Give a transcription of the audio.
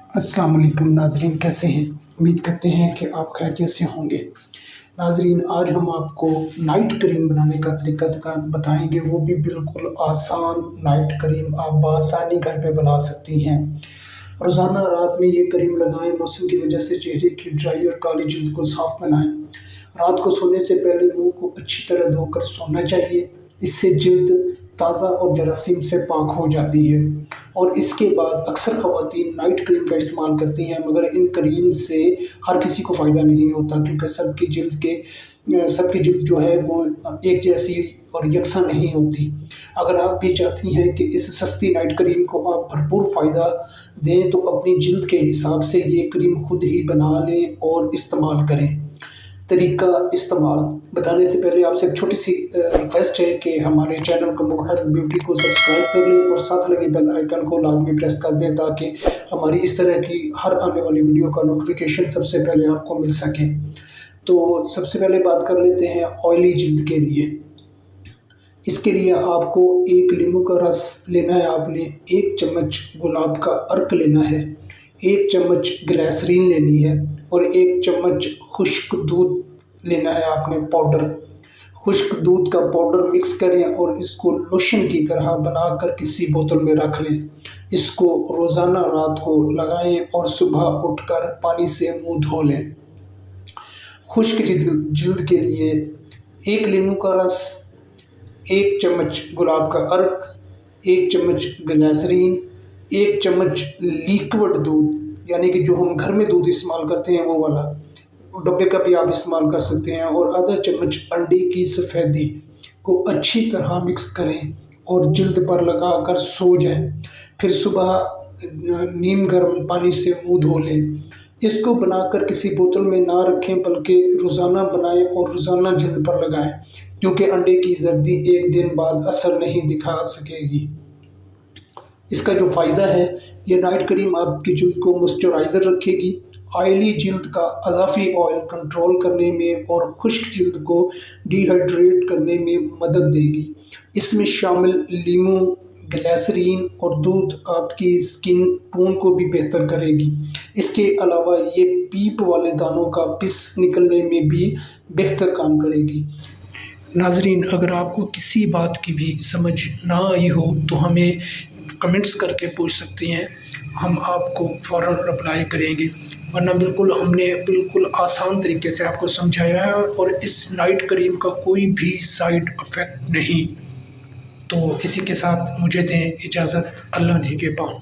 अस्सलाम वालेकुम नाजरीन, कैसे हैं? उम्मीद करते हैं कि आप खैरियत से होंगे। नाजरीन, आज हम आपको नाइट क्रीम बनाने का तरीका बताएंगे, वो भी बिल्कुल आसान नाइट क्रीम आप बआसानी घर पे बना सकती हैं। रोज़ाना रात में ये क्रीम लगाएं, मौसम की वजह से चेहरे की ड्राई और काली जल्द को साफ बनाएं। रात को सोने से पहले मुंह को अच्छी तरह धोकर सोना चाहिए, इससे जल्द ताज़ा और जरासीम से पाक हो जाती है। और इसके बाद अक्सर ख़वातीन नाइट क्रीम का इस्तेमाल करती हैं, मगर इन क्रीम से हर किसी को फ़ायदा नहीं होता, क्योंकि सबकी जल्द जो है वो एक जैसी और यकसा नहीं होती। अगर आप भी चाहती हैं कि इस सस्ती नाइट क्रीम को आप भरपूर फ़ायदा दें, तो अपनी जल्द के हिसाब से ये क्रीम खुद ही बना लें और इस्तेमाल करें। तरीका इस्तेमाल बताने से पहले आपसे एक छोटी सी रिक्वेस्ट है कि हमारे चैनल को हेल्थ ब्यूटी को सब्सक्राइब कर लें और साथ लगे बेल आइकन को लाजमी प्रेस कर दें, ताकि हमारी इस तरह की हर आने वाली वीडियो का नोटिफिकेशन सबसे पहले आपको मिल सके। तो सबसे पहले बात कर लेते हैं ऑयली जल्द के लिए। इसके लिए आपको एक नींबू का रस लेना है, आपने 1 चम्मच गुलाब का अर्क लेना है, 1 चम्मच ग्लिसरीन लेनी है और 1 चम्मच खुश्क दूध लेना है आपने पाउडर। खुश्क दूध का पाउडर मिक्स करें और इसको लोशन की तरह बनाकर किसी बोतल में रख लें। इसको रोज़ाना रात को लगाएं और सुबह उठकर पानी से मुंह धो लें। खुश्क जल्द के लिए 1 नींबू का रस, 1 चम्मच गुलाब का अर्क, 1 चम्मच ग्लिसरीन, 1 चम्मच लिक्विड दूध, यानी कि जो हम घर में दूध इस्तेमाल करते हैं वो वाला, डब्बे का भी आप इस्तेमाल कर सकते हैं, और आधा चम्मच अंडे की सफ़ेदी को अच्छी तरह मिक्स करें और जल्द पर लगाकर सो जाएं। फिर सुबह नीम गर्म पानी से मुंह धो लें। इसको बनाकर किसी बोतल में ना रखें, बल्कि रोज़ाना बनाएं और रोज़ाना जल्द पर लगाएं, क्योंकि अंडे की जर्दी 1 दिन बाद असर नहीं दिखा सकेगी। इसका जो फ़ायदा है, ये नाइट क्रीम आपकी जल्द को मॉइस्चराइज़र रखेगी, ऑयली जल्द का अज़ाफ़ी ऑयल कंट्रोल करने में और खुश्क जल्द को डिहाइड्रेट करने में मदद देगी। इसमें शामिल लीमू, ग्लिसरीन और दूध आपकी स्किन टोन को भी बेहतर करेगी। इसके अलावा ये पीप वाले दानों का पिस निकलने में भी बेहतर काम करेगी। नाजरीन, अगर आपको किसी बात की भी समझ ना आई हो तो हमें कमेंट्स करके पूछ सकती हैं, हम आपको फ़ौरन रिप्लाई करेंगे। वरना हमने बिल्कुल आसान तरीके से आपको समझाया है, और इस नाइट क्रीम का कोई भी साइड इफ़ेक्ट नहीं। तो इसी के साथ मुझे दें इजाज़त। अल्लाह निगहबान।